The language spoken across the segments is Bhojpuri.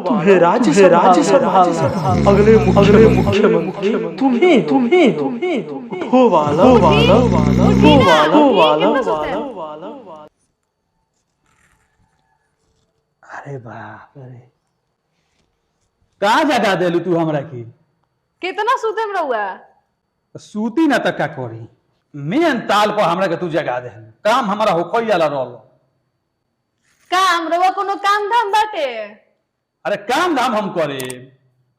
तुम्हें राज्य संभालना, अगले मुख्यमंत्री तुम्हें अरे बाप रे, कहाँ जगा देलू तू हमरा की? कितना सूते में रहुआ? सूती ना तक का करी, मेन ताल पर हमरा के तू जगा दे। काम हमारा होखई वाला रहलो। काम रहुआ कोनो काम धाम बाटे? अरे काम धाम हम करे,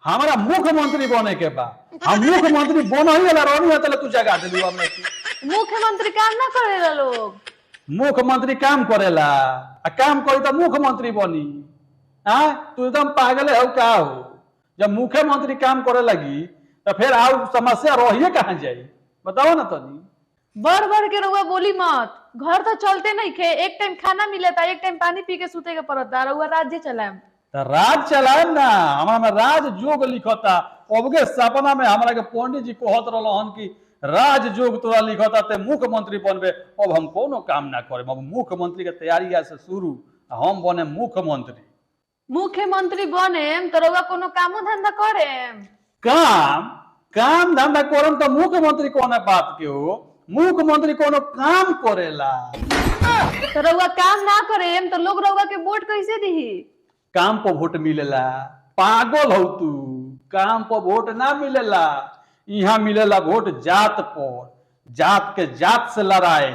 हमारा मुख्यमंत्री बने के बा। हम मुख्यमंत्री बनही वाला रहनी है, तले तू जगा देलू हमरा की। मुख्यमंत्री काम ना करेला लोग। मुख्यमंत्री काम करेला, आ काम करी तो मुख्यमंत्री बनी। तू एकदम पागल हो का हो? जब मुख्यमंत्री काम करे लगी तो फिर आउ समस्या रहिए कहाँ जाई? बताओ ना तनी। बढ़ बढ़ के रहुआ बोली मत। घर तो चलते नहीं खे, एक टाइम खाना मिलेता, एक टाइम पानी पी के सूते के पड़ता। रहुआ राज्य चलाएम तो राज चलाएम ना, हमारा में राज जोग लिखता। अबके सपना में हमारा के पंडित जी कहत रहलन कि राज जोग तोरा लिखता ते मुख्यमंत्री बनबे। अब हम कोनो काम ना करे, अब मुख्यमंत्री के तैयारी से शुरू, हम बने मुख्यमंत्री। मुख्यमंत्री बनेम तो रहुआ कोनो कामो धंधा करेम? काम धंधा करम तो मुख्यमंत्री कौन बात के हो? मुख्यमंत्री कोनो काम करेला। तो रहुआ काम ना करेम तो लोग रहुआ के वोट कैसे दी? काम पर वोट मिलेला? पागल हो तू? काम पर वोट ना मिलेला, यहाँ मिलेला वोट जात पर। जात के जात से लड़ाए,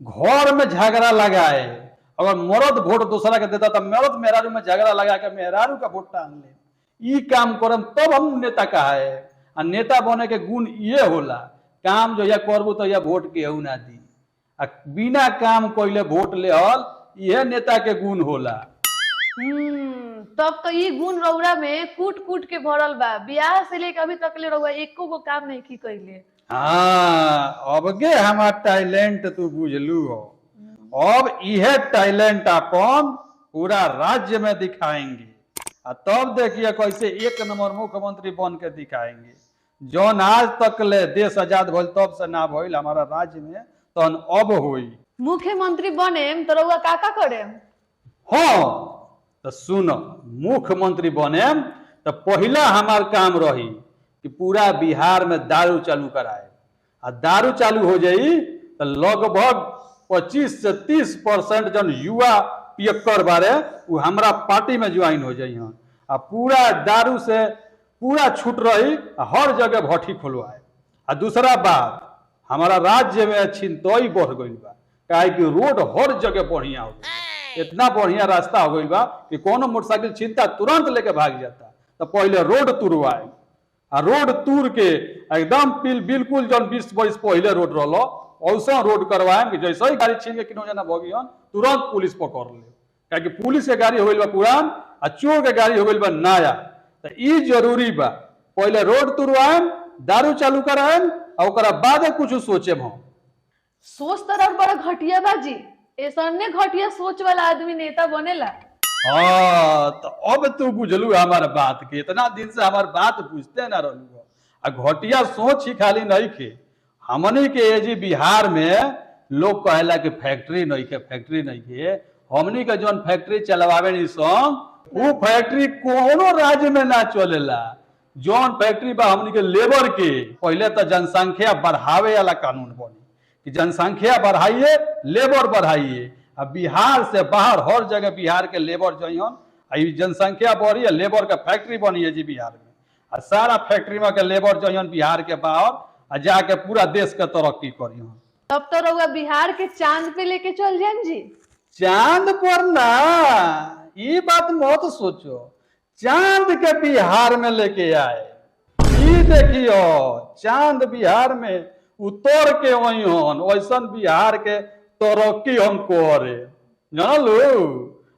घर में झगड़ा लगाए। अगर मर्द वोट दूसरा के देता तो मर्द मेहरारू में झगड़ा लगा के मेहरारू का वोट टांग ले। ई काम करम तब हम नेता कहे। आ नेता बने के गुण ये होला, काम जो या करबू तो या वोट केहू ना दी। आ बिना काम कोइले वोट ले हल, यह नेता के गुण होला। तब तो ये गुण रउरा में कूट कूट के भरल बा। बियाह से लेके अभी तक ले रउआ एको गो काम नहीं की कइले। अबगे हमार टैलेंट तू बुझलू हो। अब यह टैलेंट अपन पूरा राज्य में दिखाएंगे, तब देखिए कैसे एक नंबर मुख्यमंत्री बन के दिखाएंगे। जौन आज तक ले देश आजाद भइल तब से ना भइल हमारा राज्य में, तो अब होई। मुख्यमंत्री बनेम तो रउआ का करेम? हाँ तो सुनो, मुख्यमंत्री बनेम तो पहला हमार काम रही कि पूरा बिहार में दारू चालू कराए। आ दारू चालू हो जाई तो लगभग 25 से 30% जन युवा पियक्कर बारे वो हमारा पार्टी में ज्वाइन हो जाई। आ पूरा दारू से पूरा छूट रही, हर जगह भट्टी खुलवाए। आ दूसरा बात, हमारा राज्य में छिनतई बढ़ गई बा, काहे कि रोड हर जगह बढ़िया हो गई। इतना बढ़िया रास्ता हो गई बा कि कोनो मोटरसाइकिल छिनता तुरंत लेके भाग जाता। तो पहले रोड तुरवाए, आ रोड तूर के एकदम बिल्कुल जन 20 वर्ष पहले रोड रहो वैसा रोड करवाए कि जैसे ही गाड़ी छीन के किनो जना भगियन तुरंत पुलिस पकड़ ले। काहे कि पुलिस के गाड़ी हो गई बा पुरान, आ चोर के गाड़ी हो गई बा नया। तो ई जरूरी बा, पहले रोड तुरवाएम, दारू चालू कराएम, और ओकरा बाद कुछ सोचेम। हम सोच तरह बड़ा घटिया बाजी। ऐसा घटिया सोच वाला आदमी नेता बनेला? तो अब तू बुझलू हमार बात के। इतना दिन से हमार बात पूछते ना रहलू। आ घटिया सोच ही खाली नहीं खे, हमनी के जी बिहार में लोग कहेला कि फैक्ट्री नहीं के। हमनी के जौन फैक्ट्री चलवावे नहीं सन, वो फैक्ट्री कोनो राज्य में ना चलेला। जौन फैक्ट्री बा हमनी के लेबर के, पहले तो जनसंख्या बढ़ावे वाला कानून बनी कि जनसंख्या बढ़ाइए, लेबर बढ़ाइए। अब बिहार से बाहर हर जगह बिहार के लेबर जइहन, जनसंख्या बढ़ी है, लेबर का फैक्ट्री बनी है जी बिहार में। आ सारा फैक्ट्री में के लेबर जइहन बिहार के बाहर, आ जाके पूरा देश के तरक्की करिहन। तब तो रउआ बिहार के चांद पे लेके चल जाएं जी। चांद पर ना, ये बात मत सोचो। चांद के बिहार में लेके आए, ये देखियो चांद बिहार में उतर के वही हन, वैसा बिहार के तरक्की हम करे। जानलू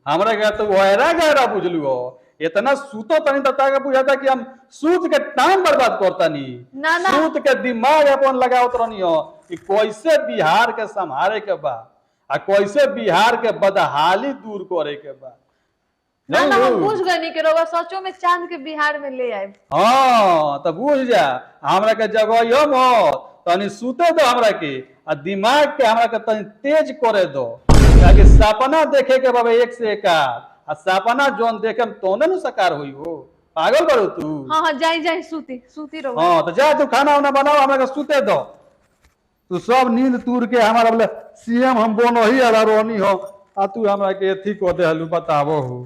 हमरा के तो वहरा गहरा बुझलू हो। इतना सूतो तनी तक बुझाता कि हम सूत के टाइम बर्बाद करता नहीं, सूत के दिमाग अपन लगावत रहनी हो कि कैसे बिहार के संभारे के बा, आ कैसे बिहार के बदहाली दूर करे के बा। ना हम बुझ गनी के रउआ सचो में चांद के बिहार में ले आए। हाँ तो बुझ जा, हमरा के जगह मत तनी सूते दो हमरा के, आ दिमाग के हमरा के तनी तेज करे दो। ताकि सपना देखे के बाबा एक से एक आ सपना जोन देखे तोने नु साकार हुई हो। पागल करो तू। हाँ हाँ जाई जाई सूती सूती रहुआ। हाँ तो जा तू खाना वाना बनाओ हमरा के सूते दो। तू सब नींद तूर के हमारा बोले सीएम हम बोनो ही अला रोनी हो आ तू हमरा के एथी को देहलू बताबो हो।